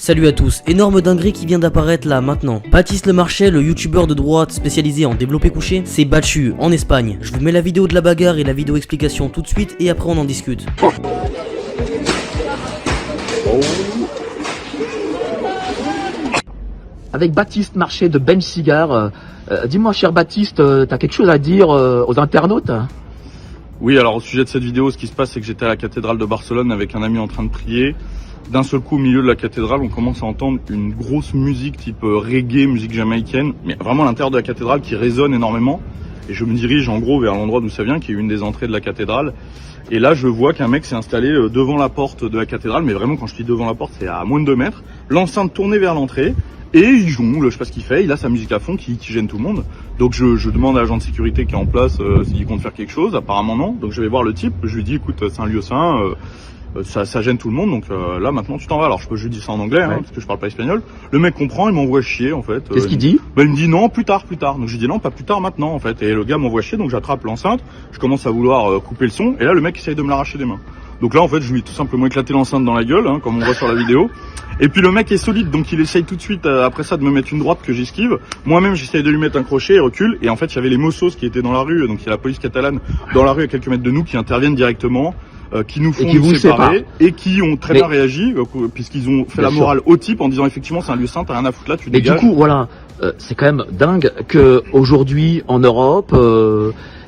Salut à tous, énorme dinguerie qui vient d'apparaître là maintenant. Baptiste Le Marchais, le youtubeur de droite spécialisé en développé couché, s'est battu en Espagne. Je vous mets la vidéo de la bagarre et la vidéo explication tout de suite et après on en discute. Avec Baptiste Marchais de Bench Cigar, dis-moi cher Baptiste, t'as quelque chose à dire aux internautes? Oui, alors au sujet de cette vidéo, ce qui se passe, c'est que j'étais à la cathédrale de Barcelone avec un ami en train de prier. D'un seul coup, au milieu de la cathédrale, on commence à entendre une grosse musique type reggae, musique jamaïcaine, mais vraiment à l'intérieur de la cathédrale qui résonne énormément. Et je me dirige en gros vers l'endroit d'où ça vient, qui est une des entrées de la cathédrale. Et là, je vois qu'un mec s'est installé devant la porte de la cathédrale, mais vraiment quand je dis devant la porte, c'est à moins de 2 mètres. L'enceinte tournée vers l'entrée. Et il jongle, je sais pas ce qu'il fait, il a sa musique à fond qui gêne tout le monde. Donc je demande à l'agent de sécurité qui est en place s'il compte faire quelque chose, apparemment non. Donc je vais voir le type, je lui dis écoute c'est un lieu saint, ça gêne tout le monde, donc là maintenant tu t'en vas. Alors je lui dis ça en anglais, hein, parce que je parle pas espagnol. Le mec comprend, il m'envoie chier en fait. Qu'est-ce qu'il dit? Il me dit non, plus tard. Donc je lui dis non, pas plus tard, maintenant en fait. Et le gars m'envoie chier, donc j'attrape l'enceinte, je commence à vouloir couper le son, et là le mec essaye de me l'arracher des mains. Donc là en fait je lui ai tout simplement éclaté l'enceinte dans la gueule, hein, comme on voit sur la vidéo. Et puis le mec est solide, donc il essaye tout de suite après ça de me mettre une droite que j'esquive. Moi-même j'essaye de lui mettre un crochet et recule. Et en fait il y avait les Mossos qui étaient dans la rue, donc il y a la police catalane dans la rue à quelques mètres de nous qui interviennent directement, qui nous font nous séparer et qui ont très bien réagi puisqu'ils ont fait la morale au type en disant effectivement c'est un lieu saint, t'as rien à foutre là, tu dégages. Mais du coup voilà, c'est quand même dingue que aujourd'hui en Europe,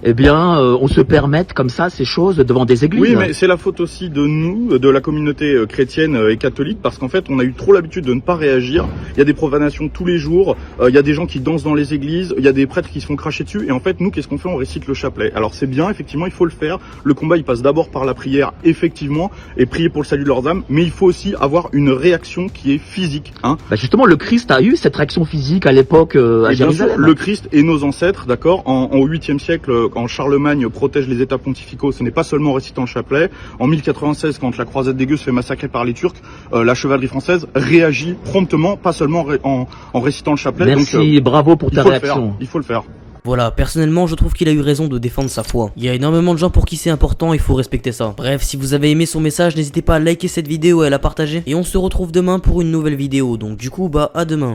on se permette comme ça ces choses devant des églises. Oui, mais c'est la faute aussi de nous, de la communauté chrétienne et catholique, parce qu'en fait, on a eu trop l'habitude de ne pas réagir. Il y a des profanations tous les jours, il y a des gens qui dansent dans les églises, il y a des prêtres qui se font cracher dessus, et en fait, nous, qu'est-ce qu'on fait? On récite le chapelet. Alors c'est bien, effectivement, il faut le faire. Le combat, il passe d'abord par la prière, effectivement, et prier pour le salut de leurs âmes, mais il faut aussi avoir une réaction qui est physique. Hein. Bah justement, le Christ a eu cette réaction physique à l'époque à Jérusalem. Le Christ et nos ancêtres, d'accord, au 8e siècle, quand Charlemagne protège les états pontificaux, ce n'est pas seulement en récitant le chapelet. En 1096, quand la croisade des Gueux se fait massacrer par les Turcs, la chevalerie française réagit promptement, pas seulement en récitant le chapelet. Merci, donc, bravo pour ta réaction. Il faut le faire. Voilà, personnellement je trouve qu'il a eu raison de défendre sa foi. Il y a énormément de gens pour qui c'est important, il faut respecter ça. Bref, si vous avez aimé son message, n'hésitez pas à liker cette vidéo et à la partager. Et on se retrouve demain pour une nouvelle vidéo, donc du coup à demain.